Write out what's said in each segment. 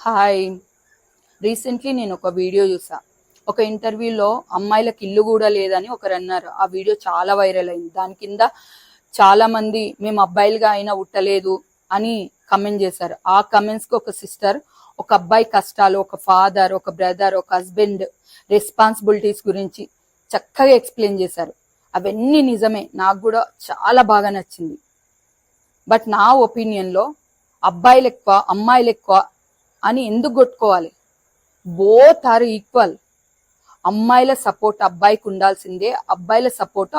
Hi. Recently నేను ఒక video చూసా. ఒక ఇంటర్వ్యూలో అమ్మాయిలకు ఇల్లు కూడా లేదని ఒకరు అన్నారు. ఆ వీడియో చాలా వైరల్ అయింది. దాని కింద చాలా మంది మేము అబ్బాయిలుగా అయినా ఉట్టలేదు అని కమెంట్ చేశారు. ఆ కమెంట్స్ కి ఒక సిస్టర్ ఒక అబ్బాయి కష్టాలు, ఒక ఫాదర్, ఒక బ్రదర్, ఒక హస్బెండ్ రెస్పాన్సిబిలిటీస్ గురించి చక్కగా ఎక్స్ప్లెయిన్ చేశారు. అవన్నీ నిజమే, నాకు కూడా చాలా బాగా నచ్చింది. బట్ నా ఒపీనియన్ లో అబ్బాయిలు ఎక్కువ అమ్మాయిలు ఎక్కువ అని ఎందుకు కొట్టుకోవాలి? Both are equal. అమ్మాయిల సపోర్ట్ అబ్బాయికి ఉండాల్సిందే, అబ్బాయిల సపోర్ట్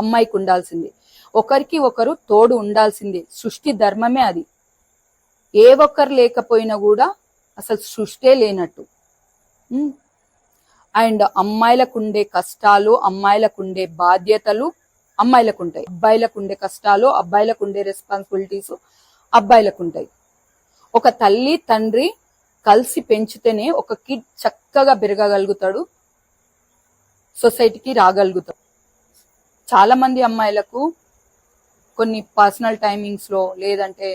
అమ్మాయికి ఉండాల్సిందే. ఒకరికి ఒకరు తోడు ఉండాల్సిందే. సృష్టి ధర్మమే అది. ఏ ఒక్కరు లేకపోయినా కూడా అసలు సృష్టే లేనట్టు. అండ్ అమ్మాయిలకు ఉండే కష్టాలు, అమ్మాయిలకు ఉండే బాధ్యతలు అమ్మాయిలకు ఉంటాయి. అబ్బాయిలకు ఉండే కష్టాలు, అబ్బాయిలకు ఉండే రెస్పాన్సిబిలిటీస్ అబ్బాయిలకు ఉంటాయి. ఒక తల్లి తండ్రి కలిసి పెంచితేనే ఒక కిడ్ చక్కగా పెరగగలుగుతాడు, సొసైటీకి రాగలుగుతాడు. చాలా మంది అమ్మాయిలకు కొన్ని పర్సనల్ టైమింగ్స్ లో లేదంటే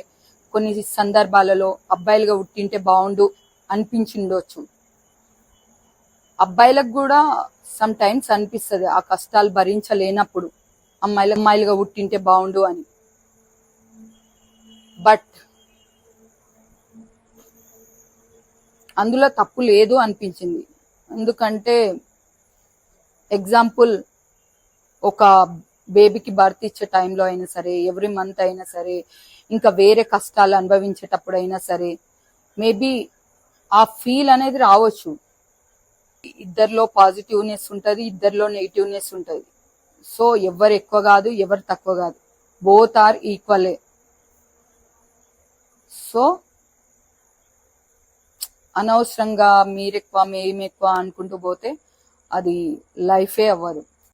కొన్ని సందర్భాలలో అబ్బాయిలుగా ఉట్టింటే బాగుండు అనిపించిండొచ్చు. అబ్బాయిలకు కూడా సమ్ టైమ్స్ అనిపిస్తుంది ఆ కష్టాలు భరించలేనప్పుడు అమ్మాయిలుగా ఉట్టింటే బాగుండు అని. బట్ అందులో తప్పు లేదు అనిపించింది. ఎందుకంటే ఎగ్జాంపుల్, ఒక బేబీకి బర్త్ ఇచ్చే టైంలో అయినా సరే, ఎవ్రీ మంత్ అయినా సరే, ఇంకా వేరే కష్టాలు అనుభవించేటప్పుడు అయినా సరే, మేబీ ఆ ఫీల్ అనేది రావచ్చు. ఇద్దరిలో పాజిటివ్నెస్ ఉంటుంది, ఇద్దరిలో నెగిటివ్నెస్ ఉంటుంది. సో ఎవరు ఎక్కువ కాదు, ఎవరు తక్కువ కాదు, బోత్ ఆర్ ఈక్వలే. సో అనవసరంగా మీరెక్కువ మేమెక్కువ అనుకుంటూ పోతే అది లైఫే అవ్వదు.